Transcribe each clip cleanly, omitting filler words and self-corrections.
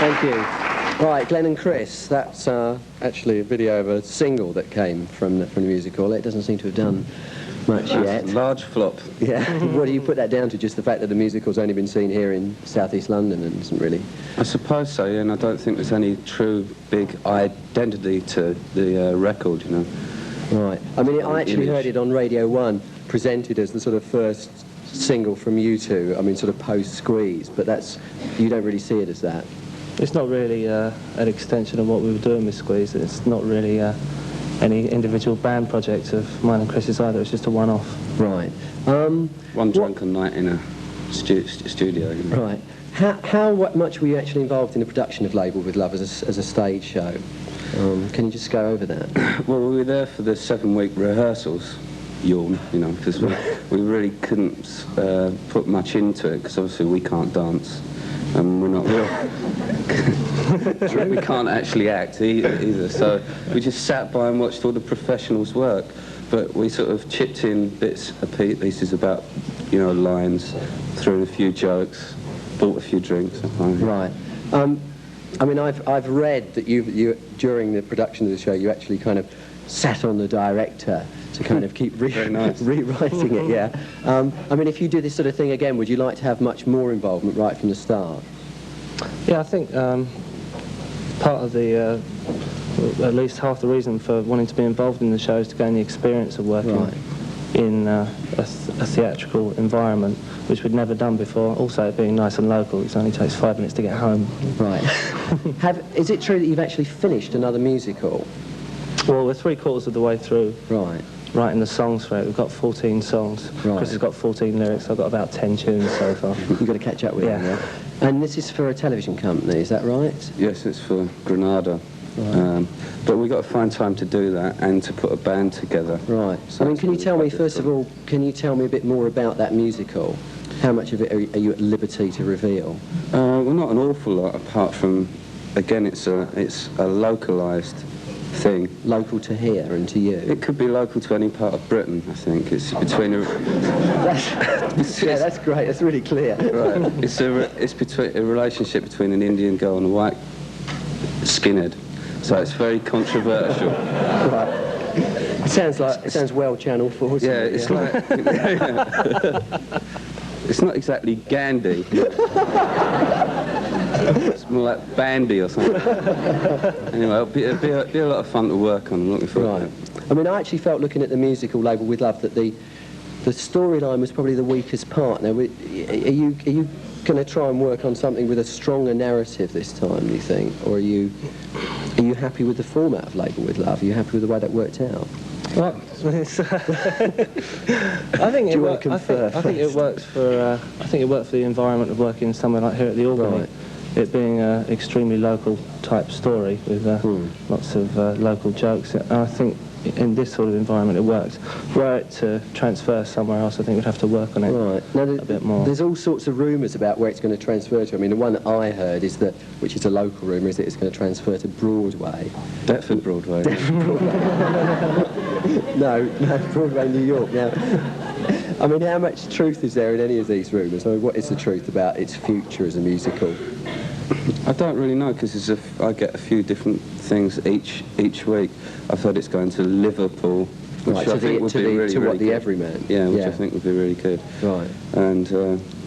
Thank you. Right, Glenn and Chris, that's actually a video of a single that came from the musical. It doesn't seem to have done much yet. Large flop. Yeah. What do you put that down to? Just the fact that the musical's only been seen here in southeast London and isn't really... I suppose so, yeah, and I don't think there's any true big identity to the record, you know. Right. I mean, I actually heard it on Radio 1, presented as the sort of first single from you two, I mean, sort of post-Squeeze, but that's... You don't really see it as that? It's not really an extension of what we were doing with Squeeze. It's not really any individual band project of mine and Chris's either. It's just a one-off. Right. One drunken night in a studio. You know. Right. How much were you actually involved in the production of Label with Love as a stage show? Can you just go over that? Well, we were there for the 7-week rehearsals. Yawn, you know, because we really couldn't put much into it, because obviously we can't dance. And we're not real. We can't actually act either, so we just sat by and watched all the professionals work. But we sort of chipped in bits and pieces about, you know, lines, threw in a few jokes, bought a few drinks. Right. I mean, I've read that you during the production of the show, you actually kind of sat on the director to kind of keep rewriting it, yeah. I mean, if you do this sort of thing again, would you like to have much more involvement right from the start? Yeah, I think part of the, at least half the reason for wanting to be involved in the show is to gain the experience of working in a theatrical environment, which we'd never done before. Also, it being nice and local, it only takes 5 minutes to get home. Right. Is it true that you've actually finished another musical? Well, we're 3/4 of the way through. Right. Writing the songs for it. We've got 14 songs. Right. Chris has got 14 lyrics. I've got about 10 tunes so far. You've got to catch up with yeah. him, yeah? And this is for a television company, is that right? Yes, it's for Granada. Right. But we've got to find time to do that and to put a band together. Right. So I mean, can you tell me, first of all, can you tell me a bit more about that musical? How much of it are you at liberty to reveal? Well, not an awful lot, apart from, again, it's a localised thing. Local to here and to you? It could be local to any part of Britain, I think. It's between a... Yeah, that's great. That's really clear. Right. It's between a relationship between an Indian girl and a white skinhead. So it's very controversial. Right. It sounds well channeled for. Yeah, it's like... It's not exactly Gandhi. It's more like Bandy or something. Anyway, it'll be a lot of fun to work on. I'm looking forward to it. I mean, I actually felt, looking at the musical Label with Love, that the storyline was probably the weakest part. Now, are you going to try and work on something with a stronger narrative this time, do you think? Or are you happy with the format of Label with Love? Are you happy with the way that worked out? Well, I think it works. I think it works for. I think it worked for the environment of working somewhere like here at the Albany. Right. It being an extremely local type story with lots of local jokes. And I think in this sort of environment it works. Were it to transfer somewhere else, I think we'd have to work on it a bit more. There's all sorts of rumours about where it's going to transfer to. I mean, the one that I heard is that, which is a local rumour, is that it's going to transfer to Broadway. Deptford Broadway. Deptford Broadway. no, Broadway, New York. Now, I mean, how much truth is there in any of these rumours? I mean, what is the truth about its future as a musical? I don't really know, because I get a few different things each week. I've heard it's going to Liverpool, which I think would be really good. The Everyman? Yeah, which I think would be really good. Right. And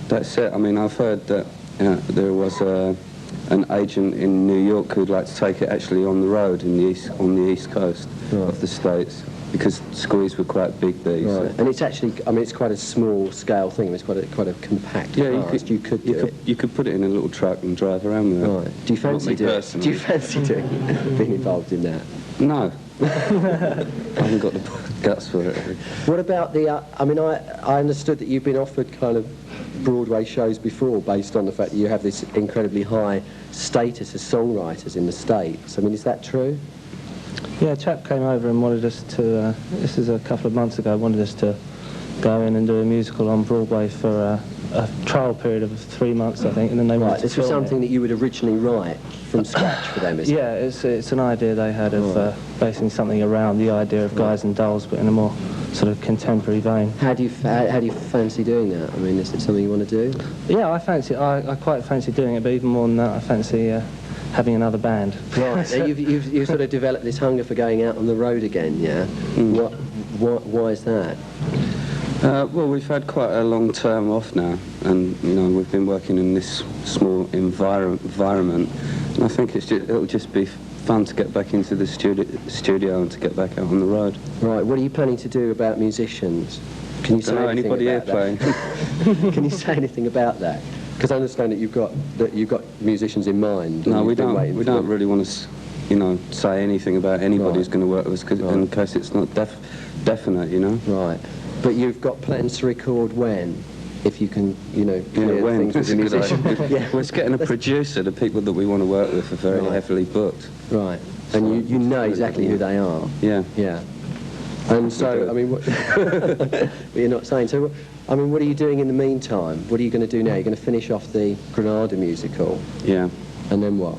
that's it. I mean, I've heard that there was an agent in New York who'd like to take it actually on the road on the east coast of the States, because Squeeze were quite big these. Right. And it's actually, I mean, it's quite a small scale thing. It's quite a compact cast. You could put it in a little truck and drive around with it. Right. Do you fancy being involved in that? No. I haven't got the guts for it. What about the? I mean, I understood that you've been offered kind of Broadway shows before, based on the fact that you have this incredibly high status as songwriters in the States. I mean, is that true? Yeah, a chap came over and wanted us to, this is a couple of months ago, wanted us to go in and do a musical on Broadway for a trial period of 3 months, I think, and then they wanted to this was something that you would originally write from scratch for them, is it? Yeah, it's an idea they had of basing something around the idea of Guys and Dolls, but in a more sort of contemporary vein. How do you fancy doing that? I mean, is it something you want to do? Yeah, I quite fancy doing it, but even more than that, I fancy having another band. Right. Now you've sort of developed this hunger for going out on the road again, yeah? Why is that? Well, we've had quite a long term off now, and we've been working in this small environment, and I think it'll just be fun to get back into the studio and to get back out on the road. Right. What are you planning to do about musicians? Can you say anything anybody about here that? Can you say anything about that? Because I understand that you've got musicians in mind. No, we don't really want to, say anything about anybody who's going to work with us, in case it's not definite, Right. But you've got plans to record when? If you can, clear when? things with the musician. We're just getting a producer. The people that we want to work with are very heavily booked. Right. And you know exactly who they are. Yeah. Yeah. And so, I mean, but you're not saying. So, I mean, what are you doing in the meantime? What are you going to do now? You're going to finish off the Granada musical. Yeah. And then what?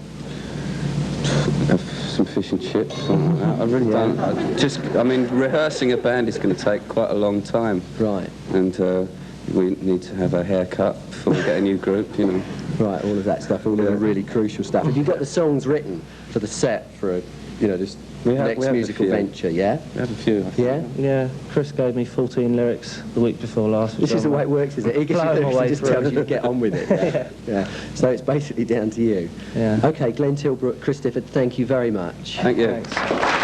Have some fish and chips, something like that. I really don't. I mean, rehearsing a band is going to take quite a long time. Right. And we need to have a haircut before we get a new group, Right, all of that stuff, all of the really crucial stuff. Have you got the songs written for the set for this next musical venture, yeah? We have a few, I think. Yeah? Yeah, Chris gave me 14 lyrics the week before last. This is the way it works, is it? He just tells you to get on with it. Yeah. So it's basically down to you. Yeah. Okay, Glenn Tilbrook, Chris Difford, thank you very much. Thank you. Thanks.